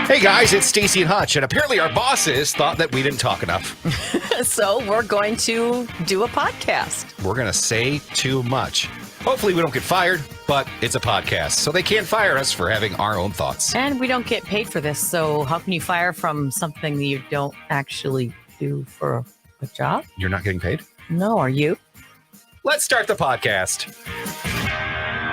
Hey guys, it's Staci and Hutch, and apparently our bosses thought that we didn't talk enough. So we're going to do a podcast. We're going to say too much. Hopefully we don't get fired, but it's a podcast, so they can't fire us for having our own thoughts. And we don't get paid for this, so how can you fire from something that you don't actually do for a job? You're not getting paid? No, are you? Let's start the podcast.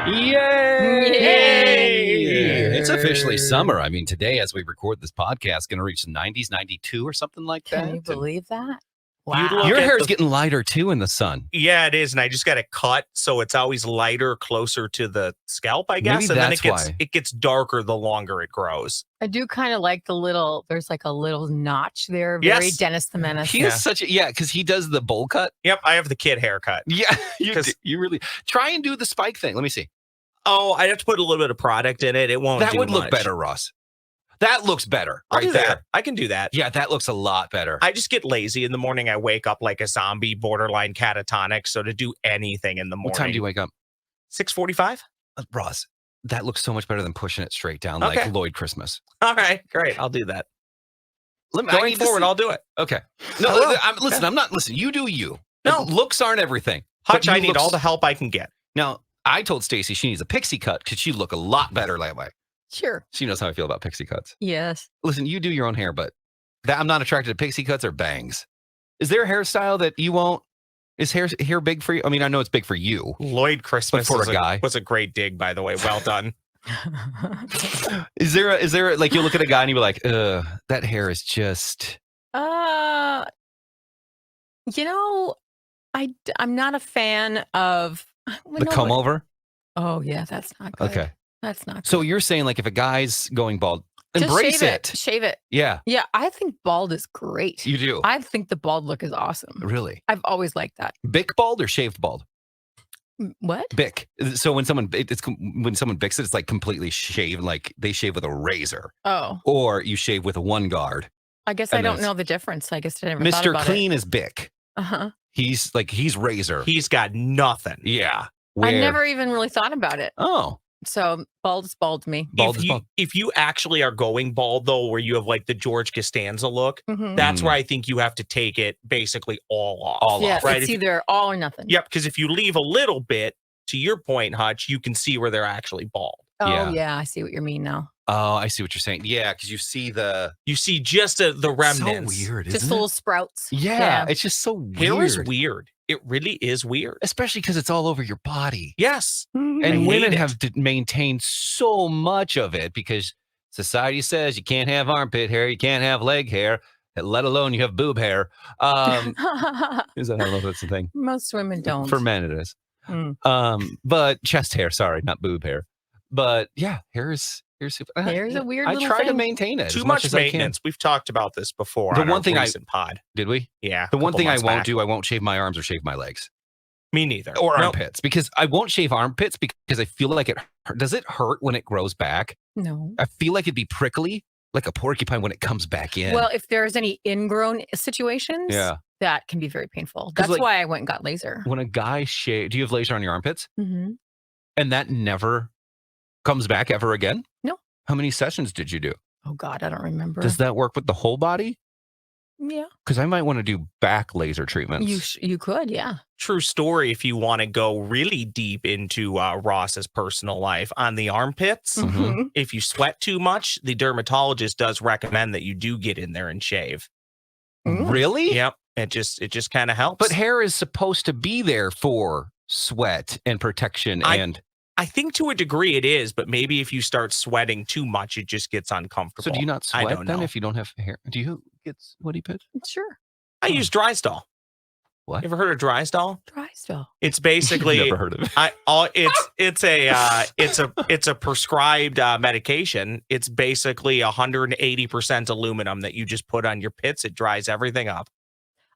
Yay! Yay! It's officially summer. I mean, today, as we record this podcast, going to reach the 90s, 92 or something like that. Can you believe that? You'd Wow. look Your at hair's the- getting lighter, too, in the sun. Yeah, it is, and I just got it cut, so it's always lighter, closer to the scalp, I guess. Maybe and that's then it gets darker the longer it grows. I do kind of like there's like a little notch there. Very Yes. Dennis the Menace. He is such a, because he does the bowl cut. Yep, I have the kid haircut. Yeah, you 'Cause- really try and do the spike thing. Let me see. Oh, I have to put a little bit of product in it. It won't. That do would look much. better, Ross. That looks better I'll right do there. that. I can do that. Yeah, that looks a lot better. I just get lazy in the morning. I wake up like a zombie, borderline catatonic. So to do anything in the morning. What time do you wake up? 6:45. Ross, that looks so much better than pushing it straight down Okay. like Lloyd Christmas. All right, great. I'll do that. I Going need to forward, see- I'll do it. Okay. I No, will. I'm not. Listen, you do you. No. Looks aren't everything. But Hutch, you I need look all the help I can get. Now, I told Staci she needs a pixie cut because she'd look a lot better that way. Sure. She knows how I feel about pixie cuts. Yes. Listen, you do your own hair, but I'm not attracted to pixie cuts or bangs. Is there a hairstyle that you won't? Is hair big for you? I mean, I know it's big for you. Lloyd Christmas for is a guy. was a great dig, by the way. Well done. Is there like you look at a guy and you be like, that hair is just You know, I'm not a fan of the come over? Oh yeah, that's not good. Okay. That's not good. So you're saying like if a guy's going bald, Just embrace shave it. Shave it. Yeah, Yeah, I think bald is great. you do. I think the bald look is awesome. Really? I've always liked that. Bic bald or shaved bald? What? Bic. So when someone bics it, it's like completely shaved, like they shave with a razor, Oh, or you shave with a one guard. I guess I And don't that's- know the difference. I guess I never thought Mr. about Clean is Bic. it. Uh-huh. He's razor. He's got nothing. Yeah. I Where- never even really thought about it. Oh, So bald is bald to me. bald if is you, bald. if you actually are going bald, though, where you have like the George Costanza look, Mhm. that's where I think you have to take it basically all off. All Yeah, off. right? it's If you- either all or nothing. Yep, because if you leave a little bit, to your point, Hutch, you can see where they're actually bald. Oh Yeah. yeah, I see what you mean now. Oh, I see what you're saying. Yeah, because you see the You see just the remnants. So weird, Just isn't little it? sprouts. Yeah, it's just so weird. Hair is weird. It really is weird. Especially because it's all over your body. Yes. Mhm. I And hate women it. have maintained so much of it because society says you can't have armpit hair, you can't have leg hair, let alone you have boob hair. Is that, I don't know if that's the thing. Most women don't. For men, it is. Mm. But chest hair, sorry, not boob hair. But yeah, hair is super. Hair's a weird I little try to thing. maintain it Too as much as I can. maintenance. We've talked about this before. The on one our thing I- recent pod. Did we? Yeah. The one couple thing I months won't back. do, I won't shave my arms or shave my legs Me neither. or Nope. armpits because I won't shave armpits because I feel like does it hurt when it grows back? No. I feel like it'd be prickly like a porcupine when it comes back in. Well, if there's any ingrown situations, Yeah. that can be very painful. 'Cause, That's like, why I went and got laser. when a guy shave, do you have laser on your armpits? Mm-hmm. And that never comes back ever again? No. How many sessions did you do? Oh God, I don't remember. Does that work with the whole body? Yeah, Because I might want to do back laser treatments. you could. Yeah. True story. If you want to go really deep into Ross's personal life on the armpits, Mhm. Mhm. if you sweat too much, the dermatologist does recommend that you do get in there and shave. Mm. Really? Yep. It just kind of helps. But hair is supposed to be there for sweat and protection and I think to a degree it is, but maybe if you start sweating too much, it just gets uncomfortable. so do you not I sweat don't then know. if you don't have hair? Do you get sweaty pits? Sure. I use Drystall. What? You ever heard of Drystall? Dry spell. It's basically Never heard of it. it's a prescribed medication. It's basically 180% aluminum that you just put on your pits. It dries everything up.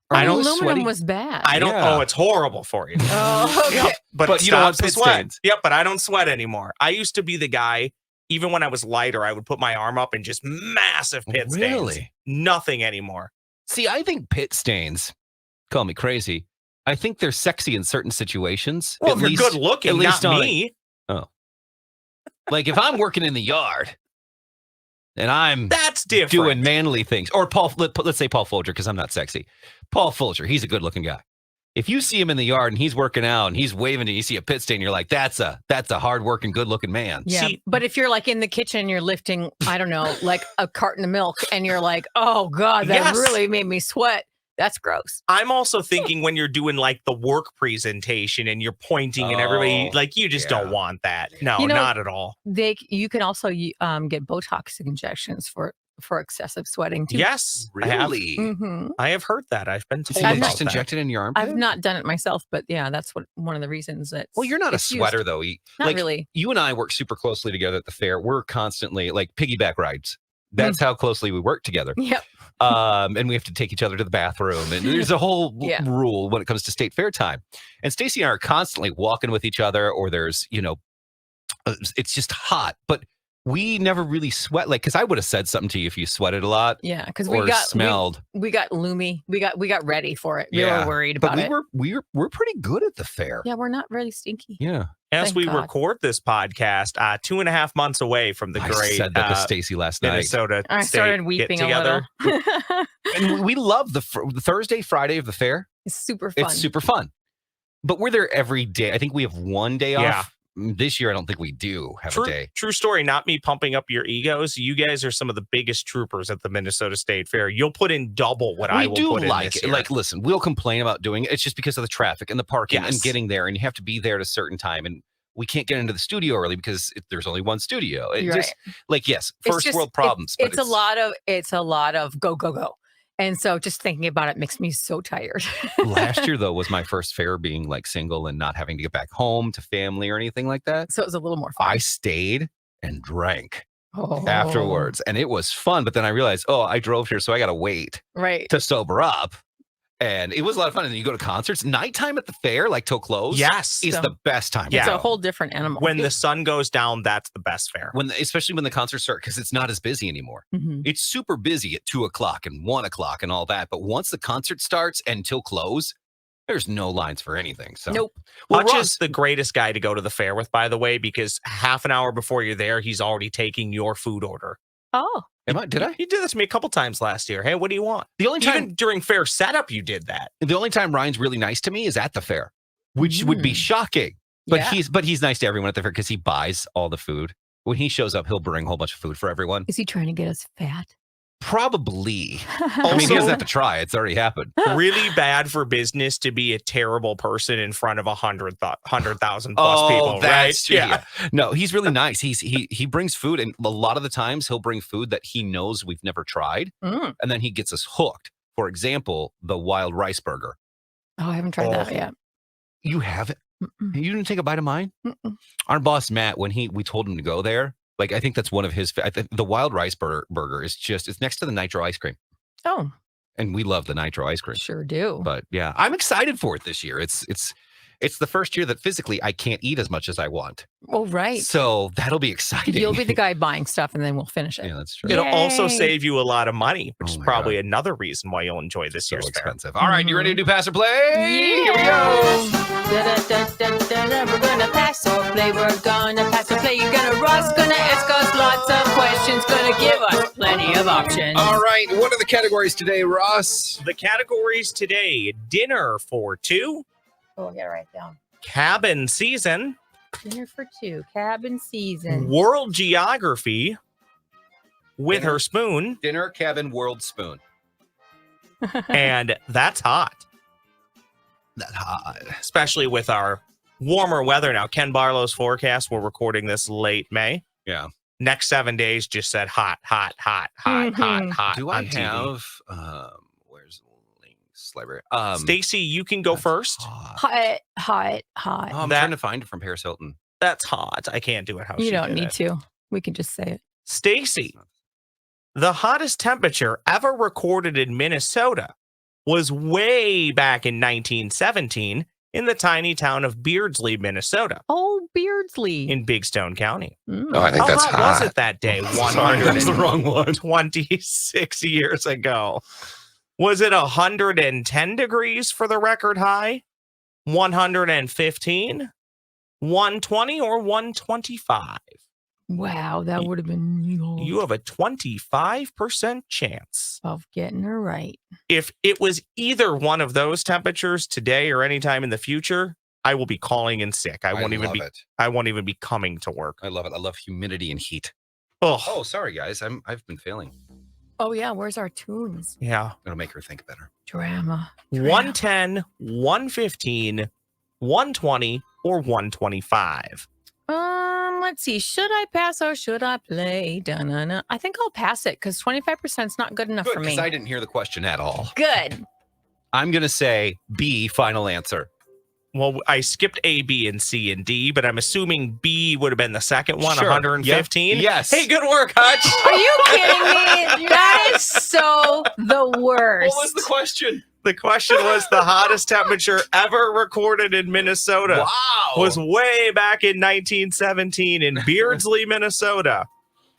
I don't Aluminum sweaty- was bad. I don't. Yeah. Oh, it's horrible for you. Oh, okay. Yep, but But it you don't want stops the pit sweat. stains. Yep, but I don't sweat anymore. I used to be the guy. Even when I was lighter, I would put my arm up and just massive pit stains. Really? Nothing anymore. See, I think pit stains, call me crazy. I think they're sexy in certain situations. Well, At if you're least- good looking, at least not on- me. Like if I'm working in the yard and I'm That's different. doing manly things. Or let's say Paul Folger, because I'm not sexy. Paul Folger, he's a good looking guy. If you see him in the yard and he's working out and he's waving and you see a pit stain, you're like, that's a hard working, good looking man. Yeah. See- but if you're like in the kitchen and you're lifting, I don't know, like a carton of milk and you're like, oh God, that Yes. really made me sweat. That's gross. I'm also thinking when you're doing like the work presentation and you're pointing and everybody, Oh, like you just don't want that. No, You know, not at all. You can also get Botox injections for excessive sweating too. Yes, Really? I have heard that. I've been So told you I've about just that. injected in your armpit? I've not done it myself, but yeah, that's one of the reasons that. Well, you're not a sweater, though. Not really. You and I work super closely together at the fair. We're constantly like piggyback rides. That's how closely we work together. Yep. And we have to take each other to the bathroom. And there's a whole rule when it comes to state fair time. And Staci and I are constantly walking with each other, or there's, it's just hot. But we never really sweat, like, because I would have said something to you if you sweated a lot. Yeah, because or smelled. We got loomy. We got ready for it. We were worried about it. We're pretty good at the fair. Yeah, we're not really stinky. Yeah. As Thank we God. record this podcast, 2.5 months away from the I great said that to Staci last night. Minnesota I State started weeping a get-together. little. And we love the Thursday, Friday of the fair. It's super fun. It's super fun. But we're there every day. I think we have one day Yeah. off. This year, I don't think we do have a day. True story. Not me pumping up your egos. You guys are some of the biggest troopers at the Minnesota State Fair. You'll put in double what I We will do put in like this it. year. Like, listen, we'll complain about doing it. It's just because of the traffic and the parking and Yes. getting there, and you have to be there at a certain time. And we can't get into the studio early because there's only one studio. It You're just like, yes, It's first just- world problems. But It's a lot of go. And so just thinking about it makes me so tired. Last year, though, was my first fair being like single and not having to get back home to family or anything like that. So it was a little more fun. I stayed and drank Oh. afterwards, and it was fun. But then I realized, I drove here, so I got to wait Right. to sober up. And it was a lot of fun. And then you go to concerts. Nighttime at the fair, like till close, yes. is So- the best time. Yeah. It's a whole different animal. When the sun goes down, that's the best fair. Especially when the concerts start, because it's not as busy anymore. Mhm. It's super busy at 2:00 and 1:00 and all that. But once the concert starts until close, there's no lines for anything. So Nope. Well, Hutch Ross, is the greatest guy to go to the fair with, by the way, because half an hour before you're there, he's already taking your food order. Oh. did I? He did that to me a couple times last year. Hey, what do you want? The only time Even during fair setup, you did that. Ryan's really nice to me is at the fair, which would be shocking. But Yeah. he's nice to everyone at the fair because he buys all the food. When he shows up, he'll bring a whole bunch of food for everyone. Is he trying to get us fat? Probably. I mean, he Also- doesn't have to try. It's already happened. Really bad for business to be a terrible person in front of 100,000 plus people, that's right? yeah. No, he's really nice. He brings food, and a lot of the times he'll bring food that he knows we've never tried, Mm. and then he gets us hooked. For example, the wild rice burger. Oh, I haven't tried that Oh. yet. You haven't? Mm-mm. You didn't take a bite of mine? Mm-mm. Our boss Matt, when we told him to go there, like I think that's one of his. The wild rice burger is it's next to the nitro ice cream, Oh, and we love the nitro ice cream. sure do. But yeah, I'm excited for it this year. It's the first year that physically I can't eat as much as I want. Oh, right. So that'll be exciting. You'll be the guy buying stuff and then we'll finish it. Yeah, that's true. It'll also Yay. save you a lot of money, which Oh is my probably another reason why you'll enjoy this So year's fair. expensive. All right, you ready to do pass or play? Here we go. Da-da-da-da-da-da. We're gonna pass or play. We're gonna pass or play. You're gonna Ross gonna ask us lots of questions. Gonna give us plenty of options. All right, what are the categories today, Ross? The categories today: dinner for two, Oh, I gotta write down. cabin season, Dinner for two. Cabin season. world geography with Dinner. her spoon, Dinner, cabin, world spoon. and that's hot, That hot. especially with our warmer weather now. Ken Barlow's forecast, we're recording this late May. Yeah. Next 7 days just said hot, hot, hot, hot, hot, Mhm. hot. Do I on TV. have where's the links library? Stacy, you can go that's first. hot. Hot. Oh, I'm That- trying to find it from Paris Hilton. That's hot. I can't do it how You she don't did need it. to. We can just say it. Stacy, the hottest temperature ever recorded in Minnesota was way back in 1917 in the tiny town of Beardsley, Minnesota, Oh, Beardsley. in Big Stone County. Mm. Oh, I think How that's hot was hot. it that day? Sorry, that's the wrong one. 126 years ago. Was it 110 degrees for the record high? 115? 120 or 125? Wow, that would have been You have a 25% chance. of getting her right. If it was either one of those temperatures today or anytime in the future, I will be calling in sick. I won't even be coming to work. I love it. I love humidity and heat. Oh, Oh, sorry guys. I've been failing. Oh, yeah. Where's our tunes? yeah. It'll make her think better. Drama. 110, 115, 120, or 125. Let's see. Should I pass or should I play? Dun-dun-dun. I think I'll pass it because 25% is not good enough Good, for because me. I didn't hear the question at all. Good. I'm gonna say B, final answer. Well, I skipped A, B, and C, and D, but I'm assuming B would have been the second one, Sure. 115. Yep. Yes. Hey, good work, Hutch. Are you kidding me? That is so the worst. What was the question? The question was the hottest temperature ever recorded in Minnesota. Wow. Was way back in 1917 in Beardsley, Minnesota.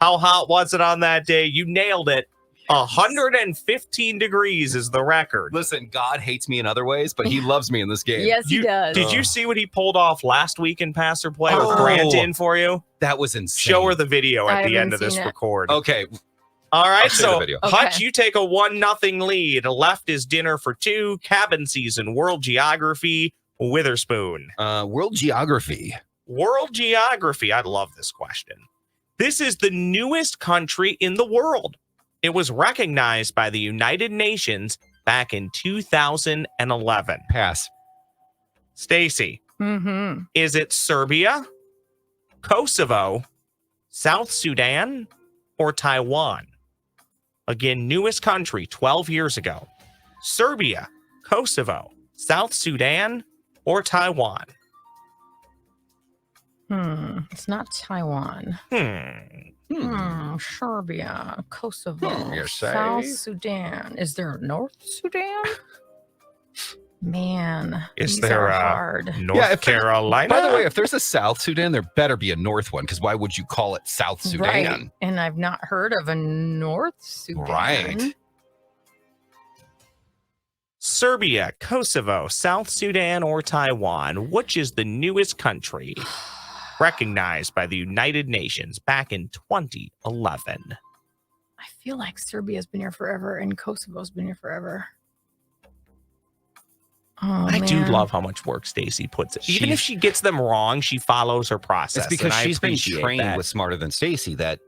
How hot was it on that day? You nailed it. 115 degrees is the record. Listen, God hates me in other ways, but he loves me in this game. Yes, he does. Did you see what he pulled off last week in Pass or Play with Oh. Grant in for you? That was insane. Show her the video I at the end haven't of this seen it. record. Okay. All right, I'll show you so the video. Hutch, Okay. you take a 1-0 lead. Left is Dinner for Two, Cabin Season, World Geography, Witherspoon. World geography. World Geography. I love this question. This is the newest country in the world. It was recognized by the United Nations back in 2011. Pass. Staci, Mm-hmm. is it Serbia, Kosovo, South Sudan, or Taiwan? Again, newest country 12 years ago. Serbia, Kosovo, South Sudan, or Taiwan? It's not Taiwan. Serbia, Kosovo, You say? South Sudan. Is there a North Sudan? Man, Is these there are a hard. North Carolina? By the way, if there's a South Sudan, there better be a North one, because why would you call it South Sudan? Right. And I've not heard of a North Sudan. Right. Serbia, Kosovo, South Sudan, or Taiwan? Which is the newest country recognized by the United Nations back in 2011? I feel like Serbia's been here forever and Kosovo's been here forever. Oh, I do man. love how much work Staci puts in. Even if she gets them wrong, she follows her process. It's because and I she's been appreciate trained that. with Smarter Than Stacy that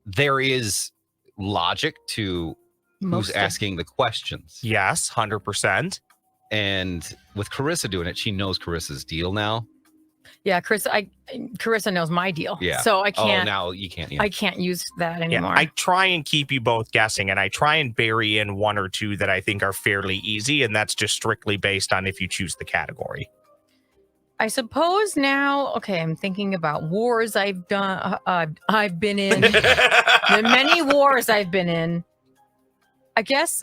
there is logic to Most who's of- asking the questions. Yes, 100%. And with Carissa doing it, she knows Carissa's deal now. Yeah, Carissa knows my deal. Yeah. So I Oh, can't now you can't. I can't use that Yeah, anymore. I try and keep you both guessing, and I try and bury in one or two that I think are fairly easy, and that's just strictly based on if you choose the category. I suppose now, okay, I'm thinking about wars I've done. I've been in. The many wars I've been in. I guess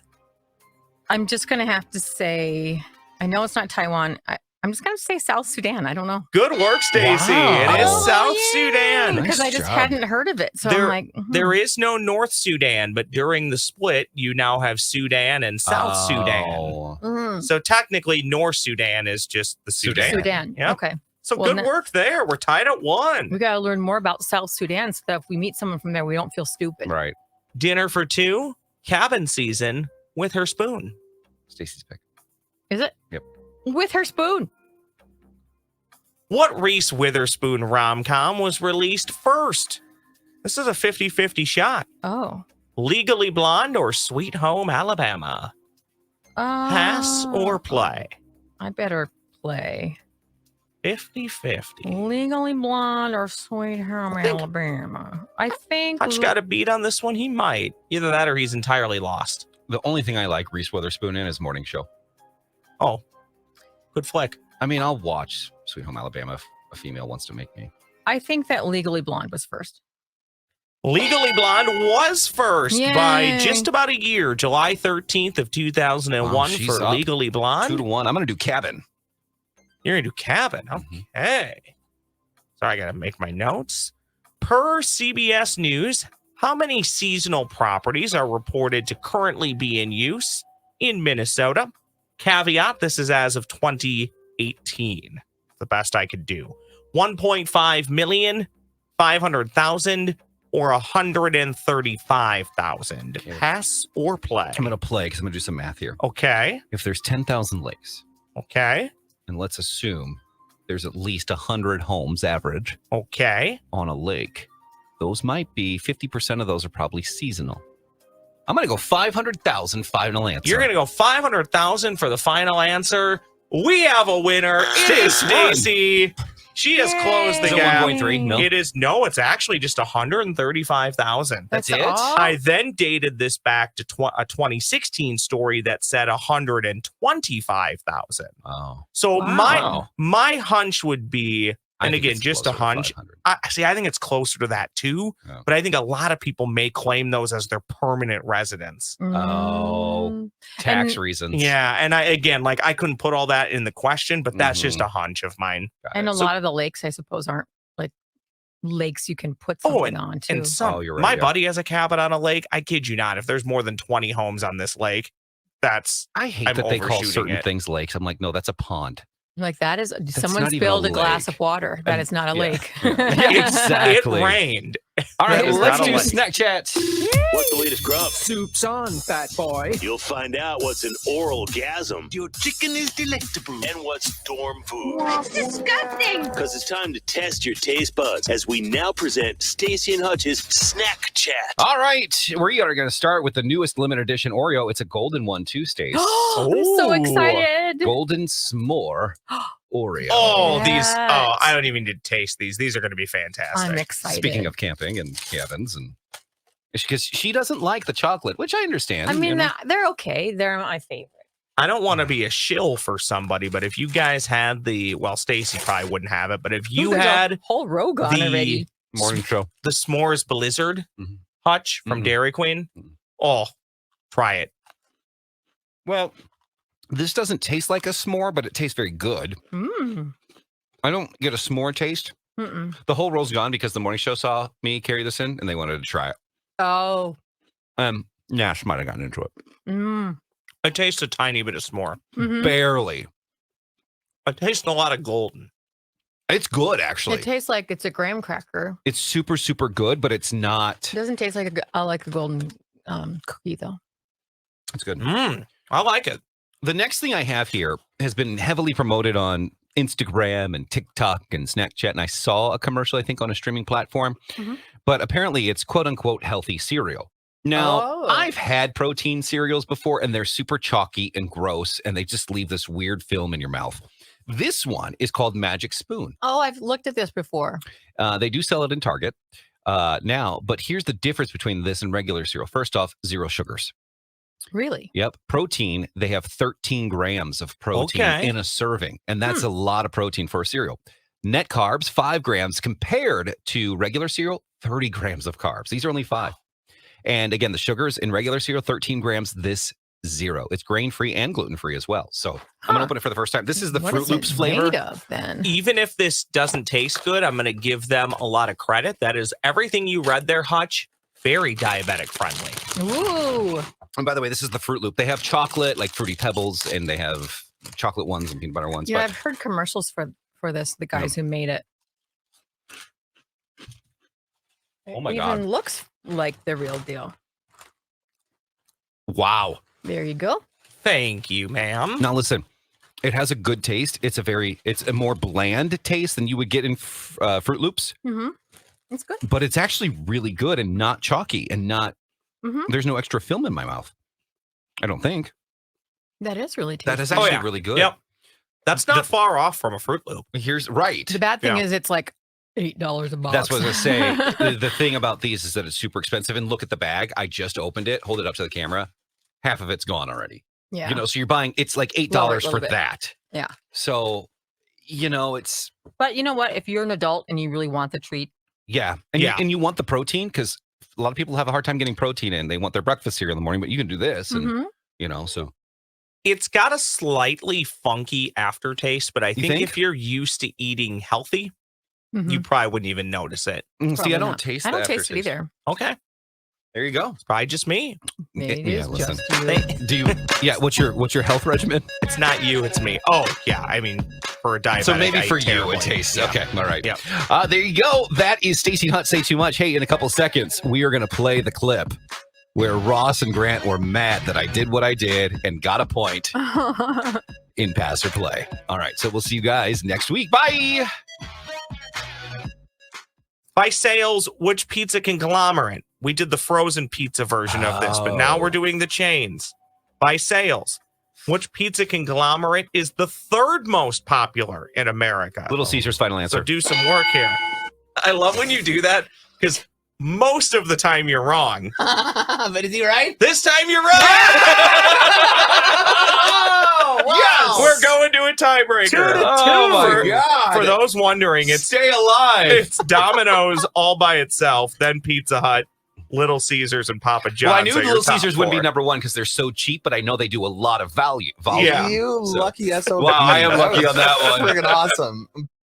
I'm just going to have to say, I know it's not Taiwan. I'm just going to say South Sudan. I don't know. Good work, Staci. Wow. It is Oh, South yay! Sudan. Because Nice I just job. hadn't heard of it. So There- I'm like, There is no North Sudan, but during the split, you now have Sudan and South Sudan. Oh. mm, So technically, North Sudan is just the Sudan. Sudan. Yeah. Okay. So Well, good work there. We're tied at 1. We got to learn more about South Sudan so that if we meet someone from there, we don't feel stupid. Right. Dinner for Two, Cabin Season with her spoon. Stacy's pick. Is it? Yep. With her spoon. What Reese Witherspoon rom-com was released first? This is a 50-50 shot. Oh. Legally Blonde or Sweet Home Alabama? Pass or play? I better play. 50-50. Legally Blonde or Sweet Home I think- Alabama. I think. Hutch got a beat on this one. He might. Either that or he's entirely lost. The only thing I like Reese Witherspoon in is Morning Show. Oh, good flick. I mean, I'll watch Sweet Home Alabama if a female wants to make me. I think that Legally Blonde was first. Legally Blonde was first by Yay. just about a year, July 13th of 2001 Wow, she's for up. Legally Blonde. 2-1. I'm going to do Cabin. You're going to do Cabin. Mhm. Okay. Sorry, I got to make my notes. Per CBS News, how many seasonal properties are reported to currently be in use in Minnesota? Caveat, this is as of 2018. The best I could do. 1.5 million, 500,000, or 135,000. Okay. Pass or play? I'm going to play because I'm going to do some math here. Okay. If there's 10,000 lakes, Okay. and let's assume there's at least 100 homes average Okay. on a lake, those might be 50% of those are probably seasonal. I'm going to go 500,000 final answer. You're going to go 500,000 for the final answer. We have a winner. It is Staci. She has closed the Is it gap. 1.3? No. It's actually just 135,000. That's it? all? I then dated this back to a 2016 story that said 125,000. Oh. So Wow. my hunch would be, I and think again, it's just a closer to hunch. 500. I think it's closer to that too. Oh. But I think a lot of people may claim those as their permanent residence. Mm. Tax And- reasons. Yeah, and I couldn't put all that in the question, but that's just a hunch of mine. Got And it. a So- lot of the lakes, I suppose, aren't like lakes you can put Oh, something on too. And some, Oh, you're right, my yeah. buddy has a cabin on a lake. I kid you not. If there's more than 20 homes on this lake, that's I hate I'm that they call overshooting certain it. things lakes. I'm like, no, that's a pond. Like that is someone not even spilled a a glass lake. of water. That And- is not a yeah. lake. Yeah, exactly. It rained. All right, That is let's not a do lake. snack chat. What's the latest grub? Soup's on, fat boy. You'll find out what's an oral gasm Your chicken is delectable. and what's dorm food. That's disgusting. Because it's time to test your taste buds as we now present Staci and Hutch's Snack Chat. All right, we are going to start with the newest limited edition Oreo. It's a golden one too, Stace. I'm so Ooh. excited. Golden s'more Oreo. Oh, Yes. I don't even need to taste these. These are going to be fantastic. I'm excited. Speaking of camping and cabins, and because she doesn't like the chocolate, which I understand. I mean, you know. they're okay. They're my favorite. I don't want to be a shill for somebody, but if you guys had Staci probably wouldn't have it, but if you There's a had whole row gone the- already. morning show. the s'mores blizzard Mhm. Hutch from Mhm. Dairy Queen, Mhm. oh, try it. Well, this doesn't taste like a s'more, but it tastes very good. Mm. I don't get a s'more taste. Mm-mm. The whole roll's gone because the morning show saw me carry this in and they wanted to try it. Oh. Nash might have gotten into it. Mm. I taste a tiny bit of s'more. Mhm. Barely. I taste a lot of golden. It's good, actually. It tastes like it's a graham cracker. It's super, super good, but it's not. It doesn't taste like a golden cookie though. It's good. I like it. The next thing I have here has been heavily promoted on Instagram and TikTok and Snapchat. And I saw a commercial, I think, on a streaming platform. Mhm. But apparently it's quote unquote healthy cereal. Now, Oh. I've had protein cereals before and they're super chalky and gross and they just leave this weird film in your mouth. This one is called Magic Spoon. Oh, I've looked at this before. They do sell it in Target now, but here's the difference between this and regular cereal. First off, 0 sugars. Really? Yep. Protein, they have 13 grams of protein Okay. in a serving, and that's a lot of protein for a cereal. Net carbs, 5 grams compared to regular cereal, 30 grams of carbs. These are only 5. And again, the sugars in regular cereal, 13 grams, this 0. It's grain-free and gluten-free as well. So I'm going to open it for the first time. This is the What Fruit is it Loops flavor. made of, then? Even if this doesn't taste good, I'm going to give them a lot of credit. That is everything you read there, Hutch. Very diabetic friendly. Ooh. And by the way, this is the Fruit Loop. They have chocolate, like Fruity Pebbles, and they have chocolate ones and peanut butter ones. Yeah, but I've heard commercials for this, the guys who made it. Oh my it God. even looks like the real deal. wow. There you go. Thank you, ma'am. Now listen, it has a good taste. It's a more bland taste than you would get in Fruit Loops, Mm-hmm. It's good. but it's actually really good and not chalky and not. Mhm. There's no extra film in my mouth. I don't think That is really tasty. that is actually yeah. really good. Yep. That's not The- far off from a Fruit Loop. Here's right. The bad thing Yeah. is it's like $8 a box. That's what I was gonna say. The thing about these is that it's super expensive. And look at the bag. I just opened it. Hold it up to the camera. Half of it's gone already. yeah. You know, so you're buying. It's like $8 Lower it a for little bit. that. Yeah. So, you know, it's But you know what? If you're an adult and you really want the treat, yeah, and Yeah. you want the protein because a lot of people have a hard time getting protein in. They want their breakfast cereal in the morning, but you can do this, and Mhm. you know, so It's got a slightly funky aftertaste, but I think think? if you're used to eating healthy, Mhm. Mm-hmm. you probably wouldn't even notice it. see, Probably I don't not. taste. I don't the taste it aftertaste. either. Okay. There you go. It's probably just me. Maybe it Yeah, is listen. just you. Do you? Yeah. What's your health regimen? It's not you, it's me. Oh, yeah. I mean, for a diabetic. So maybe I for eat you terribly. it tastes Yeah. okay. All right. Yep. There you go. That is Staci and Hutch Say Too Much. Hey, in a couple seconds, we are going to play the clip where Ross and Grant were mad that I did what I did and got a point in Pass or Play. All right. So we'll see you guys next week. Bye. By sales, which pizza conglomerate? We did the frozen pizza version of this, but now we're doing the chains. By sales, which pizza conglomerate is the third most popular in America? Little Caesar's final So answer. do some work here. I love when you do that because most of the time you're wrong. But is he right? This time you're right. Oh, wow. Yes, we're going to a tiebreaker. Oh my God. For those wondering, it's Stay alive. it's Domino's all by itself, then Pizza Hut, Little Caesars, and Papa John's. Well, I knew are your Little top Caesars wouldn't be four. number one because they're so cheap, but I know they do a lot of value. Yeah. You So- lucky SOB. Wow, I am lucky on that one. Freaking awesome.